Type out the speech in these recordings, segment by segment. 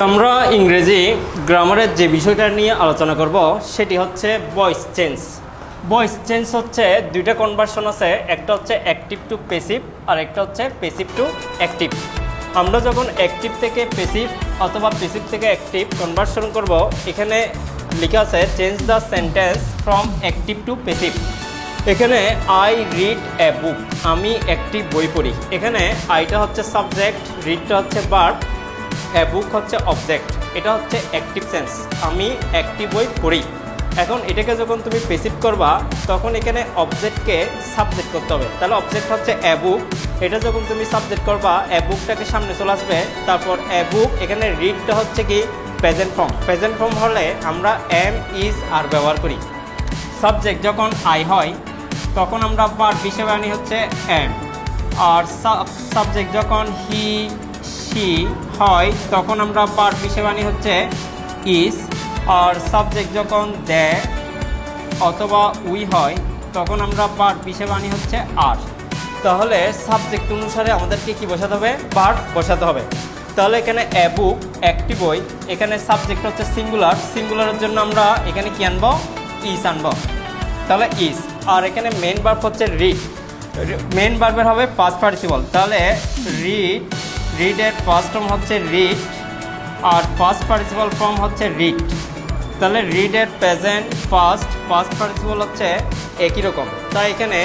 আমরা ইংরেজি গ্রামারের যে বিষয়টা নিয়ে আলোচনা করব সেটি হচ্ছে ভয়েস চেঞ্জ। ভয়েস চেঞ্জ হচ্ছে দুইটা কনভার্সন আছে, একটা হচ্ছে অ্যাক্টিভ টু প্যাসিভ আর একটা হচ্ছে প্যাসিভ টু অ্যাক্টিভ। আমরা যখন অ্যাক্টিভ থেকে প্যাসিভ অথবা প্যাসিভ থেকে অ্যাক্টিভ কনভার্সন করব, এখানে লেখা আছে change the sentence from active to passive. এখানে আই রিড এ বুক, আমি একটি বই পড়ি। এখানে আইটা হচ্ছে সাবজেক্ট, রিডটা হচ্ছে ভার্ব, এ বুক হচ্ছে অবজেক্ট। এটা হচ্ছে অ্যাক্টিভ সেন্স, আমি একটি বই পড়ি। এখন এটাকে যখন তুমি প্যাসিভ করবা তখন এখানে অবজেক্টকে সাবজেক্ট করতে হবে। তাহলে অবজেক্ট হচ্ছে এ বুক, এটা যখন তুমি সাবজেক্ট করবা এ বুকটাকে সামনে চলে আসবে। তারপর এ বুক, এখানে রিডটা হচ্ছে কি প্রেজেন্ট ফর্ম। প্রেজেন্ট ফর্ম হলে আমরা এম ইজ আর ব্যবহার করি। সাবজেক্ট যখন আই হয় তখন আমরা ভার্ব হিসেবে আনি হচ্ছে এম। আর সাবজেক্ট যখন হি শি হয় তখন আমরা ভার্ব হিসেবে আনি হচ্ছে ইজ। আর সাবজেক্ট যখন দে অথবা উই হয় তখন আমরা ভার্ব হিসেবে আনি হচ্ছে আর। তাহলে সাবজেক্ট অনুসারে আমাদেরকে কি বসাতে হবে? ভার্ব বসাতে হবে। তাহলে এখানে এ বুক একটি বই, এখানে সাবজেক্ট হচ্ছে সিঙ্গুলার, সিঙ্গুলারের জন্য আমরা এখানে কি আনবো? ইজ আনবো। তাহলে ইজ। আর এখানে মেন ভার্ব হচ্ছে রিড, মেন ভার্বের হবে পাস্ট পার্টিসিপল। তাহলে রিডের ফার্স্ট ফর্ম হচ্ছে রিড আর ফার্স্ট পার্টিসিপল ফর্ম হচ্ছে রিড। তাহলে রিডের প্রেজেন্ট ফার্স্ট পার্টিসিপল হচ্ছে একই রকম। তাই এখানে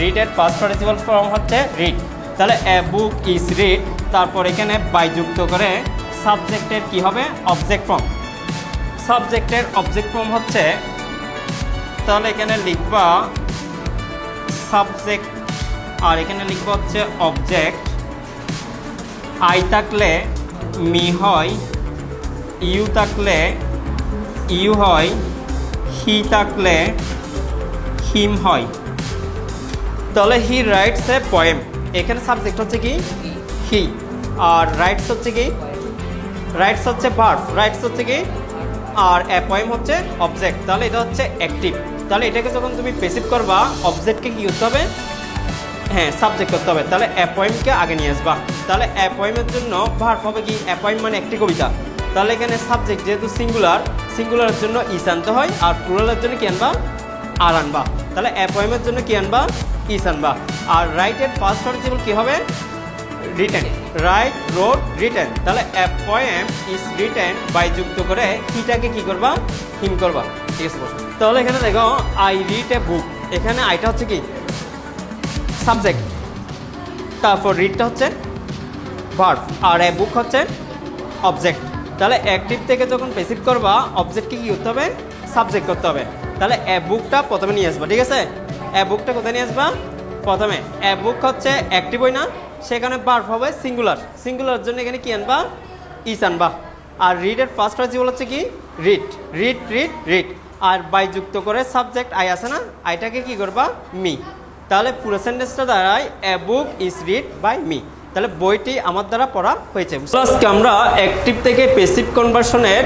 রিডের ফার্স্ট পার্টিসিপল ফর্ম হচ্ছে রিড। তাহলে এ বুক ইজ রিড, তারপর এখানে বাই যুক্ত করে সাবজেক্টের কি হবে? Object form. সাবজেক্টের অবজেক্ট ফর্ম হচ্ছে, তাহলে এখানে লিখবা সাবজেক্ট আর এখানে লিখবা হচ্ছে অবজেক্ট। আই থাকলে মি হয়, ইউ থাকলে ইউ হয়, হি থাকলে হিম হয়। তাহলে হি রাইটস এ পোয়েম, এখানে সাবজেক্ট হচ্ছে কি হি, আর রাইটস হচ্ছে কি? রাইটস হচ্ছে ভার্ব, রাইটস হচ্ছে কি? আর এ পোয়েম হচ্ছে অবজেক্ট। তাহলে এটা হচ্ছে অ্যাক্টিভ। তাহলে এটাকে যখন তুমি প্যাসিভ করবা অবজেক্টকে কি করতে হবে? হ্যাঁ, সাবজেক্ট করতে হবে। তাহলে এ পোয়েমকে আগে নিয়ে আসবা। তাহলে এ পোয়েমের জন্য ভার্ব হবে কি? এ পোয়েম মানে একটি কবিতা। তাহলে এখানে সাবজেক্ট যেহেতু সিঙ্গুলারের জন্য ইস আনতে হয়, আর প্লুরালের জন্য কি আনবা? আর আনবা। তাহলে এ পোয়েমের জন্য কি আনবা? ইস আনবা। আর রাইটের ফার্স্ট পার্টিসিপল কি হবে? রিটেন। Write, wrote, written. তাহলে a poem is written by যুক্ত করে হিটাকে কি করবা? হিম করবা। ঠিক আছে? তাহলে এখানে দেখো আই রিড এ বুক, এখানে আইটা হচ্ছে কি? সাবজেক্ট, তারপর রিডটা হচ্ছে ভার্ব আর এ বুক হচ্ছে অবজেক্ট। তাহলে অ্যাক্টিভ থেকে যখন প্যাসিভ করবা অবজেক্টকে কি করতে হবে? সাবজেক্ট করতে হবে। তাহলে এ বুকটা প্রথমে নিয়ে আসবা। ঠিক আছে? এ বুকটা কোথায় নিয়ে আসবা? প্রথমে। এ বুক হচ্ছে অ্যাক্টিভ হয় না, সেখানে ভার্ব হবে সিঙ্গুলার। সিঙ্গুলারের জন্য এখানে কি আনবা? ইস আনবা। আর রিডের ফার্স্ট পার্টিসিপল হচ্ছে কি? রিড। Read read read. আর বাই যুক্ত করে সাবজেক্ট আই আছে না, আইটাকে কি করবা? মি। তাহলে পুরো সেন্টেন্সটা দাঁড়ায় a book is read by me. তাহলে বইটি আমার দ্বারা পড়া হয়েছে। আজকে আমরা অ্যাক্টিভ থেকে প্যাসিভ কনভার্সনের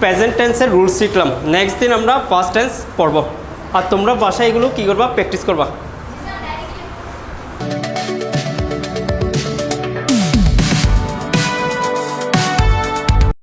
প্রেজেন্ট টেন্সের রুলস শিখলাম। নেক্সট দিন আমরা পাস্ট টেন্স পড়ব। আর তোমরা বাসায় এগুলো কী করবা? প্র্যাকটিস করবা।